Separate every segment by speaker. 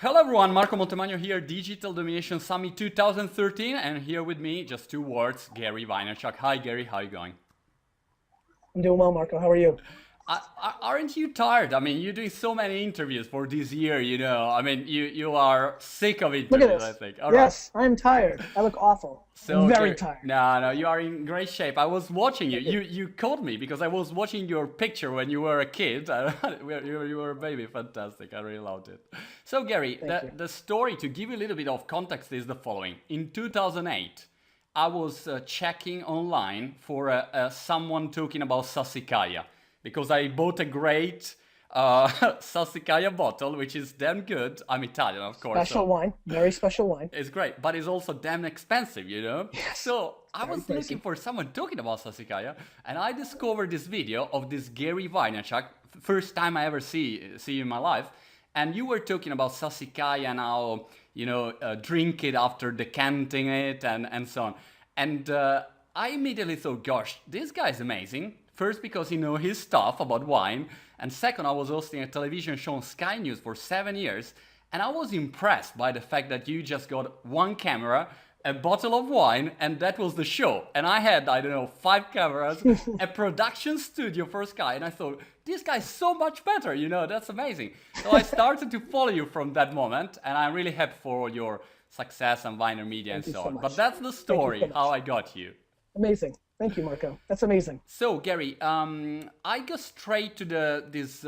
Speaker 1: Hello everyone, Marco Montemagno here, Digital Domination Summit 2013, and here with me, just two words, Gary Vaynerchuk. Hi Gary, how are you going?
Speaker 2: I'm doing well, Marco. How are you?
Speaker 1: Aren't you tired? I mean, you're doing so many interviews for this year, you know. I mean, you are sick of
Speaker 2: Look at
Speaker 1: interviews, I
Speaker 2: this.
Speaker 1: think. All right.
Speaker 2: Yes, I'm tired. I look awful. I'm
Speaker 1: So,
Speaker 2: very
Speaker 1: Gary,
Speaker 2: tired.
Speaker 1: no, you are in great shape. I was watching you.
Speaker 2: Thank you.
Speaker 1: You called me because I was watching your picture when you were a kid. You were a baby. Fantastic. I really loved it. So, Gary,
Speaker 2: Thank you.
Speaker 1: the story, to give you a little bit of context, is the following. In 2008, I was checking online for someone talking about Sassicaia because I bought a great Sassicaia bottle, which is damn good. I'm Italian, of course,
Speaker 2: Special
Speaker 1: so
Speaker 2: wine. Very special wine.
Speaker 1: it's great, but it's also damn expensive, you know?
Speaker 2: Yes.
Speaker 1: So I
Speaker 2: Very
Speaker 1: was looking
Speaker 2: pricey.
Speaker 1: for someone talking about Sassicaia, and I discovered this video of this Gary Vaynerchuk, first time I ever see you in my life, and you were talking about Sassicaia and how, you know, drink it after decanting it and so on. And I immediately thought, gosh, this guy's amazing. First, because he knows his stuff about wine, and second, I was hosting a television show on Sky News for 7 years, and I was impressed by the fact that you just got one camera, a bottle of wine, and that was the show. And I had, I don't know, 5 cameras, a production studio for Sky, and I thought, this guy's so much better, you know, that's amazing. So I started to follow you from that moment, and I'm really happy for all your success and Viner Media and
Speaker 2: Thank you
Speaker 1: so
Speaker 2: so
Speaker 1: on. But
Speaker 2: much.
Speaker 1: that's the
Speaker 2: Thank you
Speaker 1: story,
Speaker 2: so
Speaker 1: how
Speaker 2: much.
Speaker 1: I got you.
Speaker 2: Amazing. Thank you, Marco. That's amazing.
Speaker 1: So Gary, I go straight to this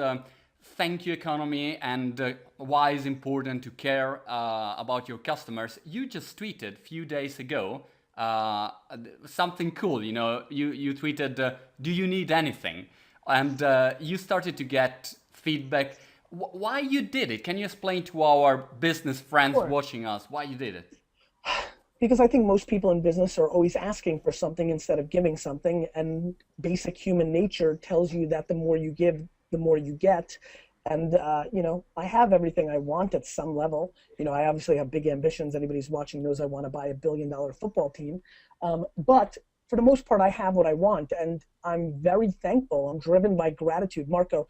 Speaker 1: thank you economy and why it's important to care about your customers. You just tweeted a few days ago something cool. You know, you tweeted, "Do you need anything?" And you started to get feedback. Why you did it? Can you explain to our business friends
Speaker 2: Sure.
Speaker 1: watching us why you did it?
Speaker 2: Because I think most people in business are always asking for something instead of giving something. And basic human nature tells you that the more you give, the more you get. And, I have everything I want at some level. I obviously have big ambitions. Anybody who's watching knows I want to buy $1 billion football team. But for the most part, I have what I want. And I'm very thankful. I'm driven by gratitude. Marco,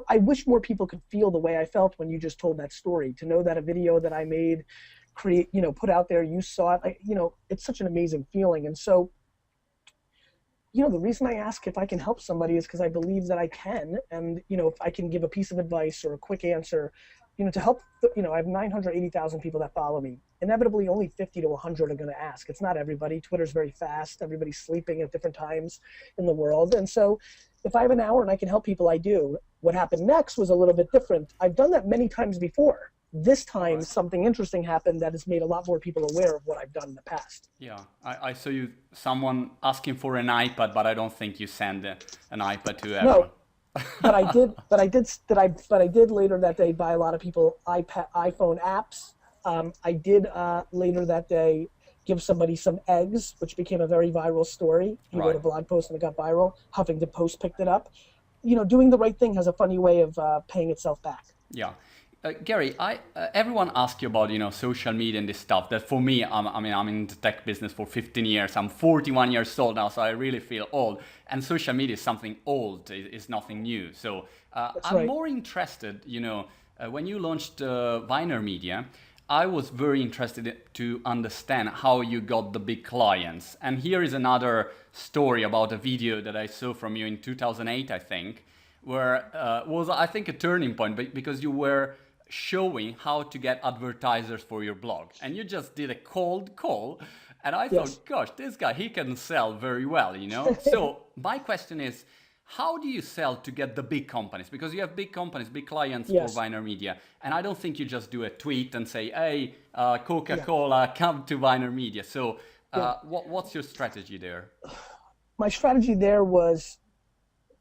Speaker 2: I wish more people could feel the way I felt when you just told that story, to know that a video that I made, put out there, you saw it, it's such an amazing feeling. And so, the reason I ask if I can help somebody is because I believe that I can. And, if I can give a piece of advice or a quick answer, to help, I have 980,000 people that follow me. Inevitably, only 50 to 100 are going to ask. It's not everybody. Twitter's very fast. Everybody's sleeping at different times in the world. And so if I have an hour and I can help people, I do. What happened next was a little bit different. I've done that many times before. This time, something interesting happened that has made a lot more people aware of what I've done in the past.
Speaker 1: Yeah, I saw you someone asking for an iPad, but I don't think you send an iPad to everyone.
Speaker 2: No, but I did. But I did later that day buy a lot of people iPhone apps. I did later that day give somebody some eggs, which became a very viral story. He wrote
Speaker 1: Right.
Speaker 2: a blog post and it got viral. Huffington Post picked it up. Doing the right thing has a funny way of paying itself back.
Speaker 1: Yeah. Gary, everyone asks you about social media and this stuff. That for me, I mean, I'm in the tech business for 15 years. I'm 41 years old now, so I really feel old. And social media is something old. It's nothing new. So
Speaker 2: That's
Speaker 1: I'm
Speaker 2: right.
Speaker 1: more interested. When you launched Viner Media, I was very interested to understand how you got the big clients. And here is another story about a video that I saw from you in 2008, I think, where was, I think, a turning point because you were showing how to get advertisers for your blog. And you just did a cold call. And I
Speaker 2: Yes.
Speaker 1: thought, gosh, this guy, he can sell very well, you know? So my question is, how do you sell to get the big companies? Because you have big companies, big clients for
Speaker 2: Yes.
Speaker 1: Viner Media. And I don't think you just do a tweet and say, hey,
Speaker 2: Yeah.
Speaker 1: Coca-Cola, come to Viner Media. So
Speaker 2: Yeah.
Speaker 1: what's your strategy there?
Speaker 2: My strategy there was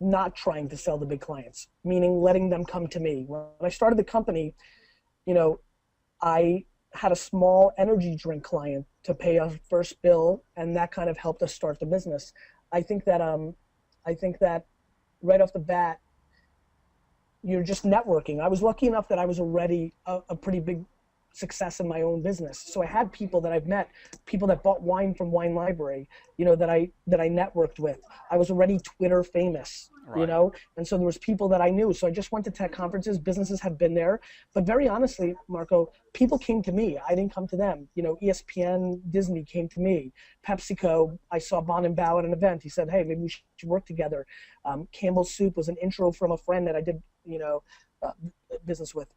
Speaker 2: not trying to sell the big clients, meaning letting them come to me. When I started the company, you know, I had a small energy drink client to pay our first bill, and that kind of helped us start the business. I think that right off the bat, you're just networking. I was lucky enough that I was already a pretty big success in my own business. So I had people that I've met, people that bought wine from Wine Library, that I networked with. I was already Twitter famous,
Speaker 1: Right.
Speaker 2: and so there was people that I knew. So I just went to tech conferences. Businesses have been there, but very honestly, Marco, people came to me. I didn't come to them. ESPN, Disney came to me. PepsiCo, I saw Bon and Bow at an event. He said, "Hey, maybe we should work together." Campbell's Soup was an intro from a friend that I did, business with.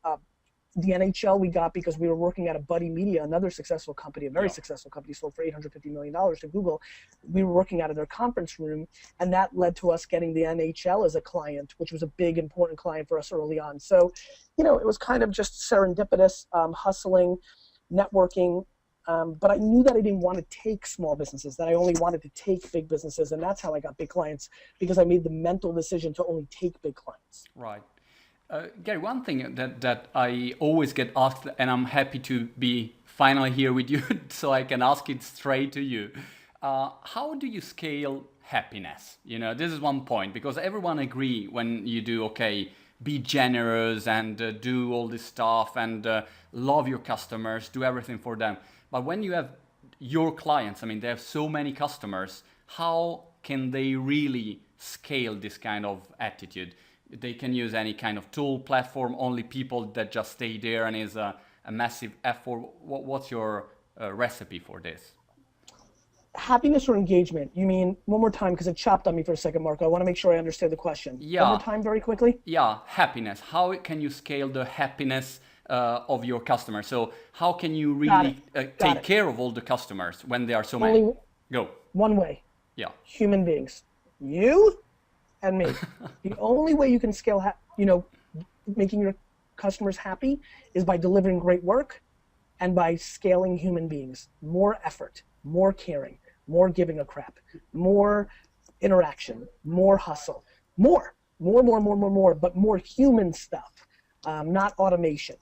Speaker 2: The NHL we got because we were working at a Buddy Media, another successful company, a very successful company, sold for $850 million to Google. We were working out of their conference room, and that led to us getting the NHL as a client, which was a big, important client for us early on. So, it was kind of just serendipitous, hustling, networking. But I knew that I didn't want to take small businesses, that I only wanted to take big businesses, and that's how I got big clients, because I made the mental decision to only take big clients.
Speaker 1: Right. Gary, one thing that I always get asked, and I'm happy to be finally here with you so I can ask it straight to you. How do you scale happiness? This is one point, because everyone agree when you do, be generous and do all this stuff and love your customers, do everything for them. But when you have your clients, they have so many customers, how can they really scale this kind of attitude? They can use any kind of tool, platform, only people that just stay there and is a massive effort. What's your recipe for this?
Speaker 2: Happiness or engagement? You mean, one more time, because it chopped on me for a second, Marco. I want to make sure I understand the question.
Speaker 1: Yeah.
Speaker 2: One more time very quickly.
Speaker 1: Yeah, happiness. How can you scale the happiness of your customers? So how can you really take care of all the customers when there are so many? Go.
Speaker 2: One way.
Speaker 1: Yeah.
Speaker 2: Human beings. You and me. The only way you can scale, making your customers happy is by delivering great work and by scaling human beings. More effort, more caring, more giving a crap, more interaction, more hustle, more, but more human stuff, not automation.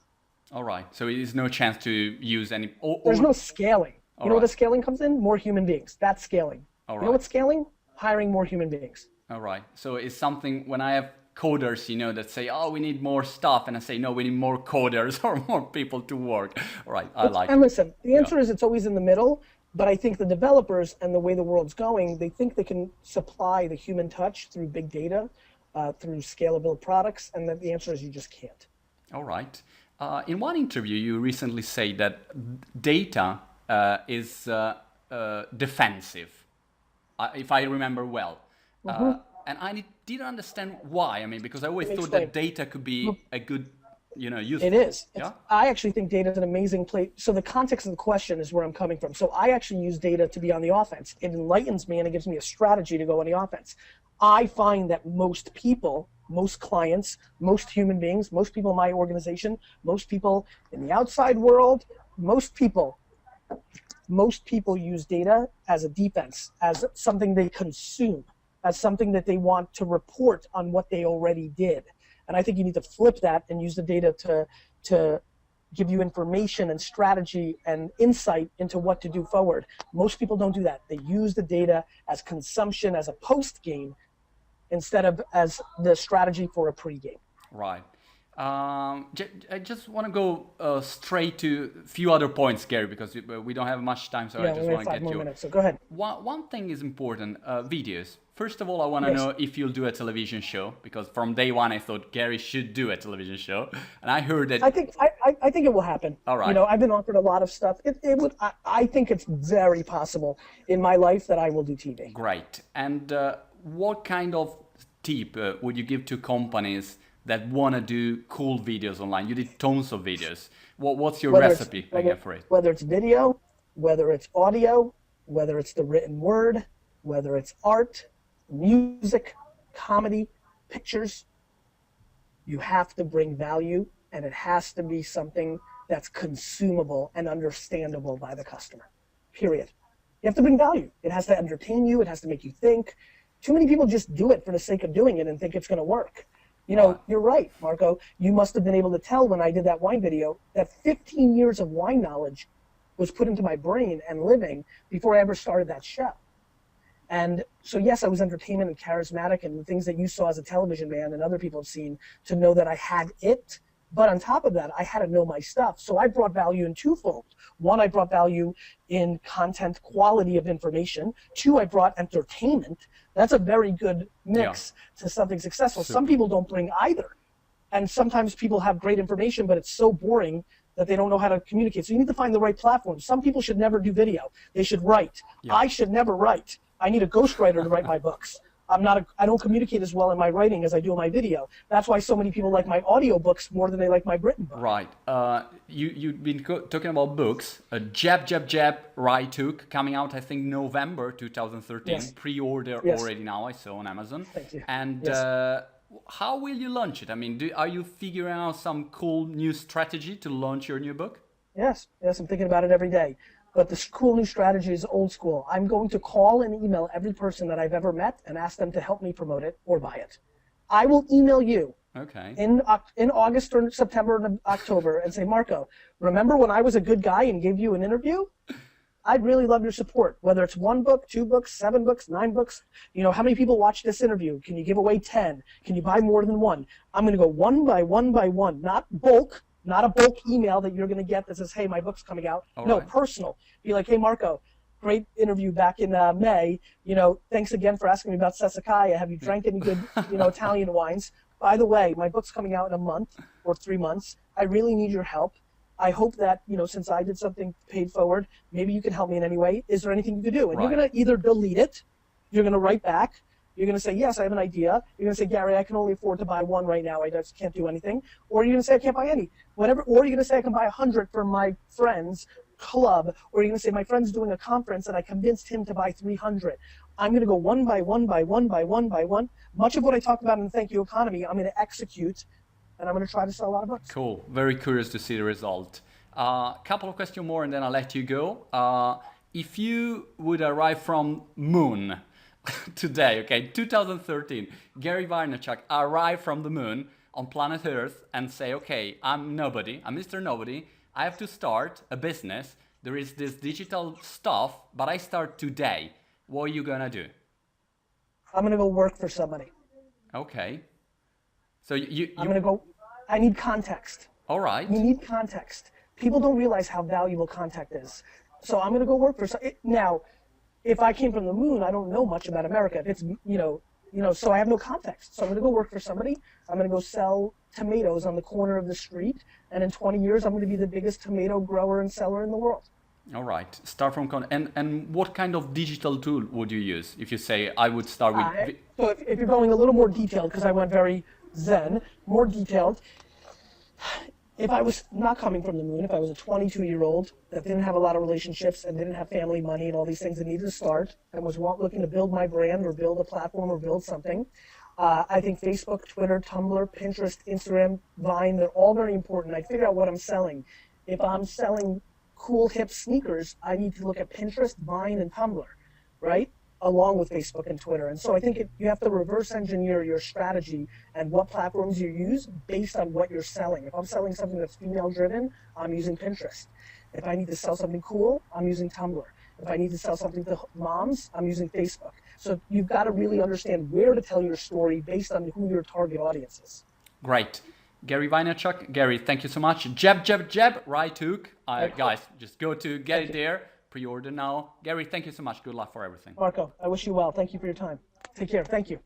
Speaker 1: All right. So it is no chance to use any...
Speaker 2: There's no scaling. You know where the scaling comes in? More human beings. That's scaling.
Speaker 1: All right.
Speaker 2: You know what's scaling? Hiring more human beings.
Speaker 1: All right. So it's something when I have coders, that say, "Oh, we need more stuff," and I say, "No, we need more coders or more people to work." All right.
Speaker 2: And listen, the answer is it's always in the middle. But I think the developers and the way the world's going, they think they can supply the human touch through big data, through scalable products, and the answer is you just can't.
Speaker 1: All right. In one interview, you recently said that data is defensive, if I remember well. And I didn't understand why. Because I always thought that data could be a good, useful.
Speaker 2: It is. I actually think data is an amazing place. So the context of the question is where I'm coming from. So I actually use data to be on the offense. It enlightens me and it gives me a strategy to go on the offense. I find that most people, most clients, most human beings, most people in my organization, most people in the outside world, most people use data as a defense, as something they consume, as something that they want to report on what they already did. And I think you need to flip that and use the data to give you information and strategy and insight into what to do forward. Most people don't do that. They use the data as consumption, as a post-game, instead of as the strategy for a pre-game.
Speaker 1: Right. I just want to go straight to a few other points, Gary, because we don't have much time, so I just want to get you.
Speaker 2: 5 more minutes, so go ahead.
Speaker 1: One thing is important, videos. First of all, I want to know if you'll do a television show, because from day one I thought Gary should do a television show, and I heard that.
Speaker 2: I think it will happen.
Speaker 1: All right.
Speaker 2: I've been offered a lot of stuff. I think it's very possible in my life that I will do TV.
Speaker 1: Great. And what kind of tip would you give to companies that want to do cool videos online? You did tons of videos. What's your recipe again for it?
Speaker 2: Whether it's video, whether it's audio, whether it's the written word, whether it's art, music, comedy, pictures, you have to bring value, and it has to be something that's consumable and understandable by the customer, period. You have to bring value. It has to entertain you. It has to make you think. Too many people just do it for the sake of doing it and think it's going to work. You're right, Marco. You must have been able to tell when I did that wine video that 15 years of wine knowledge was put into my brain and living before I ever started that show. And so, yes, I was entertainment and charismatic and the things that you saw as a television man and other people have seen, to know that I had it But on top of that, I had to know my stuff. So I brought value in twofold. One, I brought value in content quality of information. Two, I brought entertainment. That's a very good mix to something successful. Some people don't bring either. And sometimes people have great information, but it's so boring that they don't know how to communicate. So you need to find the right platform. Some people should never do video. They should write. I should never write. I need a ghostwriter to write my books. I don't communicate as well in my writing as I do in my video. That's why so many people like my audiobooks more than they like my written book.
Speaker 1: Right. You've been talking about books. Jab, Jab, Jab, Vaynerchuk, coming out, I think, November 2013.
Speaker 2: Yes.
Speaker 1: Pre-order already now, I saw on Amazon.
Speaker 2: Thank you.
Speaker 1: And how will you launch it? I mean, are you figuring out some cool new strategy to launch your new book?
Speaker 2: Yes, I'm thinking about it every day. But the cool new strategy is old school. I'm going to call and email every person that I've ever met and ask them to help me promote it or buy it. I will email you in August or September and October and say, Marco, remember when I was a good guy and gave you an interview? I'd really love your support, whether it's 1 book, 2 books, 7 books, 9 books. You know, how many people watch this interview? Can you give away 10? Can you buy more than 1? I'm going to go one by one by one, not bulk. Not a bulk email that you're going to get that says, hey, my book's coming out. Personal. Be like, hey, Marco, great interview back in May. You know, thanks again for asking me about Sassicaia. Have you drank any good, Italian wines? By the way, my book's coming out in a month or 3 months. I really need your help. I hope that, since I did something paid forward, maybe you can help me in any way. Is there anything you can do? And you're going to either delete it, you're going to write back, you're going to say, yes, I have an idea. You're going to say, Gary, I can only afford to buy 1 right now. I just can't do anything. Or you're going to say, I can't buy any. Whatever. Or you're going to say, I can buy 100 from my friend's club. Or you're going to say, my friend's doing a conference and I convinced him to buy 300. I'm going to go one by one by one by one by one. Much of what I talked about in the Thank You Economy, I'm going to execute, and I'm going to try to sell a lot of books.
Speaker 1: Cool. Very curious to see the result. Couple of questions more and then I'll let you go. If you would arrive from moon today, 2013, Gary Vaynerchuk arrived from the moon on planet Earth and say, okay, I'm nobody, I'm Mr. Nobody, I have to start a business, there is this digital stuff, but I start today. What are you gonna do?
Speaker 2: I'm gonna go work for somebody.
Speaker 1: Okay. So
Speaker 2: I'm gonna go, I need context.
Speaker 1: All right.
Speaker 2: You need context. People don't realize how valuable context is. So I'm gonna go work for somebody. Now, if I came from the moon, I don't know much about America. If it's, so I have no context. So I'm going to go work for somebody. I'm going to go sell tomatoes on the corner of the street. And in 20 years, I'm going to be the biggest tomato grower and seller in the world.
Speaker 1: All right. Start from, and what kind of digital tool would you use? If you say, I would start with...
Speaker 2: So if you're going a little more detailed, because I went very zen, more detailed, if I was not coming from the moon, if I was a 22-year-old that didn't have a lot of relationships and didn't have family money and all these things that needed to start and was looking to build my brand or build a platform or build something, I think Facebook, Twitter, Tumblr, Pinterest, Instagram, Vine, they're all very important. I figure out what I'm selling. If I'm selling cool, hip sneakers, I need to look at Pinterest, Vine, and Tumblr, right? Along with Facebook and Twitter. And so I think you have to reverse engineer your strategy and what platforms you use based on what you're selling. If I'm selling something that's female driven, I'm using Pinterest. If I need to sell something cool, I'm using Tumblr. If I need to sell something to moms, I'm using Facebook. So you've got to really understand where to tell your story based on who your target audience is.
Speaker 1: Great. Gary Vaynerchuk. Gary, thank you so much. Jab, jab, jab, Vaynerchuk. Guys, just go to get it there. Pre-order now. Gary, thank you so much. Good luck for everything.
Speaker 2: Marco, I wish you well. Thank you for your time. Take care. Thank you.